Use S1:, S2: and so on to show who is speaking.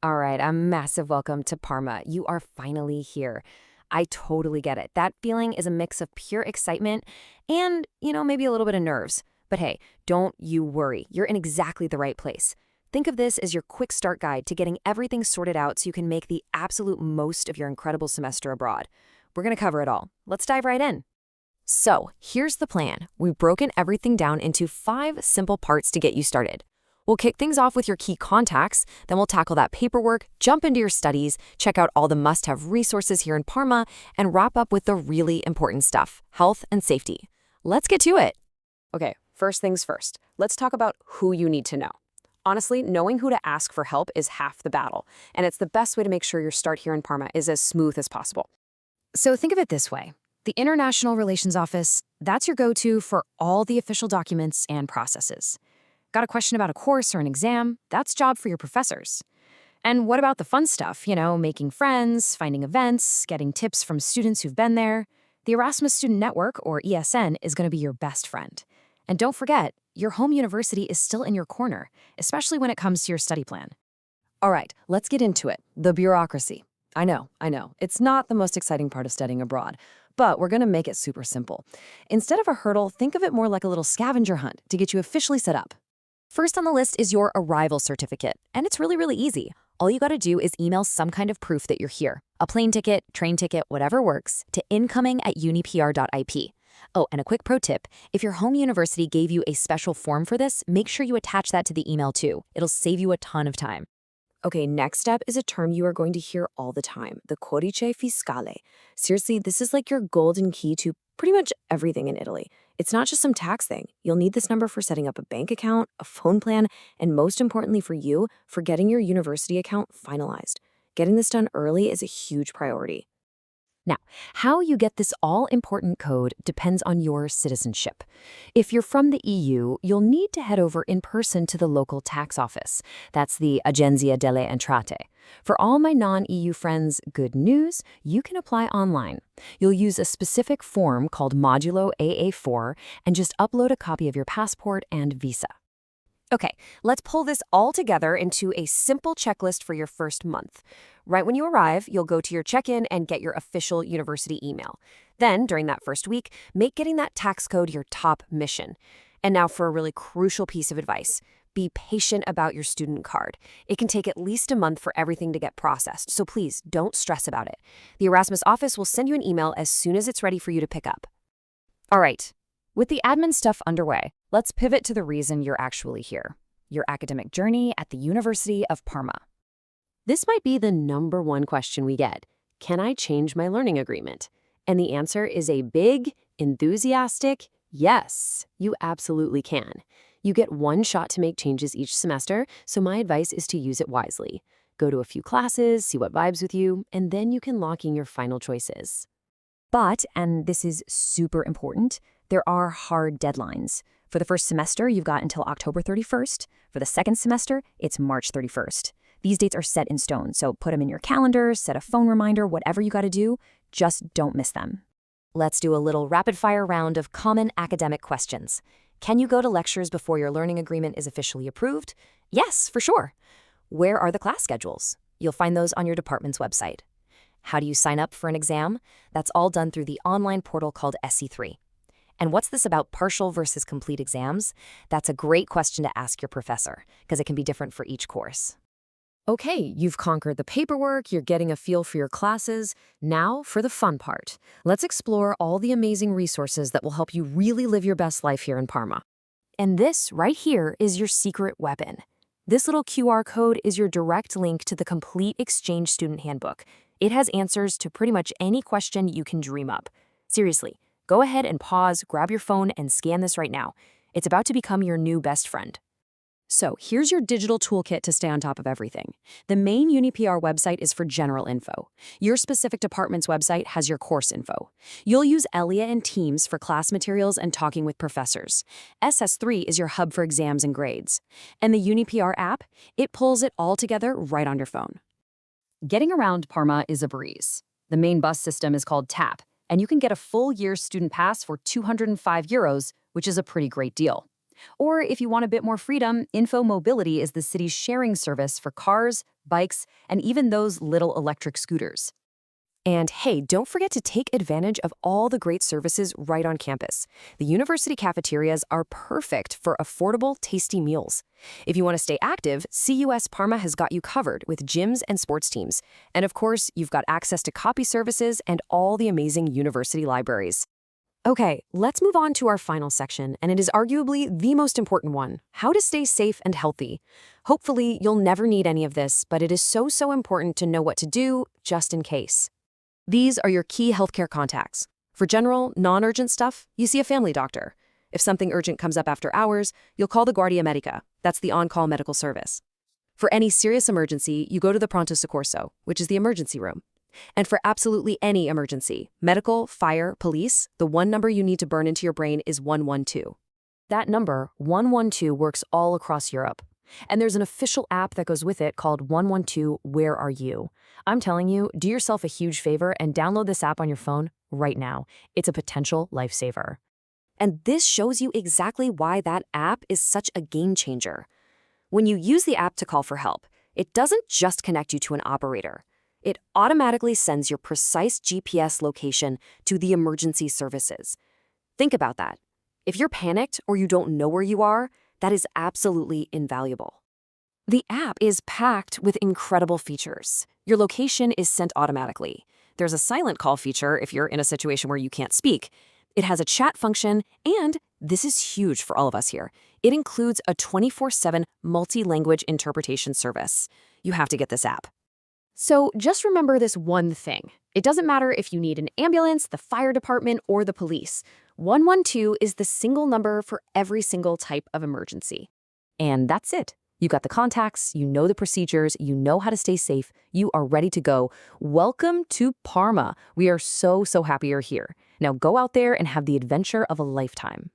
S1: All right, a massive welcome to Parma. You are finally here. I totally get it. That feeling is a mix of pure excitement and, maybe a little bit of nerves. But hey, don't you worry. You're in exactly the right place. Think of this as your quick start guide to getting everything sorted out so you can make the absolute most of your incredible semester abroad. We're going to cover it all. Let's dive right in. So, here's the plan. We've broken everything down into 5 simple parts to get you started. We'll kick things off with your key contacts, then we'll tackle that paperwork, jump into your studies, check out all the must-have resources here in Parma, and wrap up with the really important stuff, health and safety. Let's get to it. Okay, first things first. Let's talk about who you need to know. Honestly, knowing who to ask for help is half the battle, and it's the best way to make sure your start here in Parma is as smooth as possible. So think of it this way. The International Relations Office, that's your go-to for all the official documents and processes. Got a question about a course or an exam? That's job for your professors. And what about the fun stuff, making friends, finding events, getting tips from students who've been there? The Erasmus Student Network, or ESN, is going to be your best friend. And don't forget, your home university is still in your corner, especially when it comes to your study plan. All right, let's get into it. The bureaucracy. I know. It's not the most exciting part of studying abroad, but we're going to make it super simple. Instead of a hurdle, think of it more like a little scavenger hunt to get you officially set up. First on the list is your arrival certificate, and it's really, really easy. All you got to do is email some kind of proof that you're here. A plane ticket, train ticket, whatever works, to incoming@unipr.ip. Oh, and a quick pro tip, if your home university gave you a special form for this, make sure you attach that to the email too. It'll save you a ton of time. Okay, next up is a term you are going to hear all the time, the codice fiscale. Seriously, this is like your golden key to pretty much everything in Italy. It's not just some tax thing. You'll need this number for setting up a bank account, a phone plan, and most importantly for you, for getting your university account finalized. Getting this done early is a huge priority. Now, how you get this all-important code depends on your citizenship. If you're from the EU, you'll need to head over in person to the local tax office. That's the Agenzia delle Entrate. For all my non-EU friends, good news, you can apply online. You'll use a specific form called Modulo AA4 and just upload a copy of your passport and visa. Okay, let's pull this all together into a simple checklist for your first month. Right when you arrive, you'll go to your check-in and get your official university email. Then, during that first week, make getting that tax code your top mission. And now for a really crucial piece of advice. Be patient about your student card. It can take at least a month for everything to get processed, so please don't stress about it. The Erasmus office will send you an email as soon as it's ready for you to pick up. All right. With the admin stuff underway, let's pivot to the reason you're actually here, your academic journey at the University of Parma. This might be the number one question we get. Can I change my learning agreement? And the answer is a big, enthusiastic yes, you absolutely can. You get one shot to make changes each semester, so my advice is to use it wisely. Go to a few classes, see what vibes with you, and then you can lock in your final choices. But, and this is super important, there are hard deadlines. For the first semester, you've got until October 31st. For the second semester, it's March 31st. These dates are set in stone, so put them in your calendar, set a phone reminder, whatever you got to do, just don't miss them. Let's do a little rapid-fire round of common academic questions. Can you go to lectures before your learning agreement is officially approved? Yes, for sure. Where are the class schedules? You'll find those on your department's website. How do you sign up for an exam? That's all done through the online portal called SC3. And what's this about partial versus complete exams? That's a great question to ask your professor, because it can be different for each course. Okay, you've conquered the paperwork, you're getting a feel for your classes. Now for the fun part. Let's explore all the amazing resources that will help you really live your best life here in Parma. And this right here is your secret weapon. This little QR code is your direct link to the complete Exchange Student Handbook. It has answers to pretty much any question you can dream up. Seriously, go ahead and pause, grab your phone, and scan this right now. It's about to become your new best friend. So here's your digital toolkit to stay on top of everything. The main UniPR website is for general info. Your specific department's website has your course info. You'll use Elia and Teams for class materials and talking with professors. SS3 is your hub for exams and grades. And the UniPR app, it pulls it all together right on your phone. Getting around Parma is a breeze. The main bus system is called TAP, and you can get a full year student pass for €205, which is a pretty great deal. Or if you want a bit more freedom, Info Mobility is the city's sharing service for cars,
S2: bikes, and even those little electric scooters.
S1: And hey, don't forget to take advantage of all the great services right on campus. The university cafeterias are perfect for affordable, tasty meals. If you want to stay active, CUS Parma has got you covered with gyms and sports teams. And of course, you've got access to copy services and all the amazing university libraries. Okay, let's move on to our final section, and it is arguably the most important one: how to stay safe and healthy. Hopefully, you'll never need any of this, but it is so important to know what to do just in case. These are your key healthcare contacts. For general, non-urgent stuff, you see a family doctor. If something urgent comes up after hours, you'll call the Guardia Medica. That's the on-call medical service. For any serious emergency, you go to the Pronto Soccorso, which is the emergency room. And for absolutely any emergency, medical, fire, police, the one number you need to burn into your brain is 112. That number, 112, works all across Europe. And there's an official app that goes with it called 112 Where Are You? I'm telling you, do yourself a huge favor and download this app on your phone right now. It's a potential lifesaver. And this shows you exactly why that app is such a game changer. When you use the app to call for help, it doesn't just connect you to an operator. It automatically sends your precise GPS location to the emergency services. Think about that. If you're panicked or you don't know where you are, that is absolutely invaluable. The app is packed with incredible features. Your location is sent automatically. There's a silent call feature if you're in a situation where you can't speak. It has a chat function, and this is huge for all of us here. It includes a 24/7 multi-language interpretation service. You have to get this app. So just remember this one thing. It doesn't matter if you need an ambulance, the fire department, or the police. 112 is the single number for every single type of emergency. And that's it. You got the contacts, you know the procedures, you know how to stay safe, you are ready to go. Welcome to Parma. We are so happy you're here. Now go out there and have the adventure of a lifetime.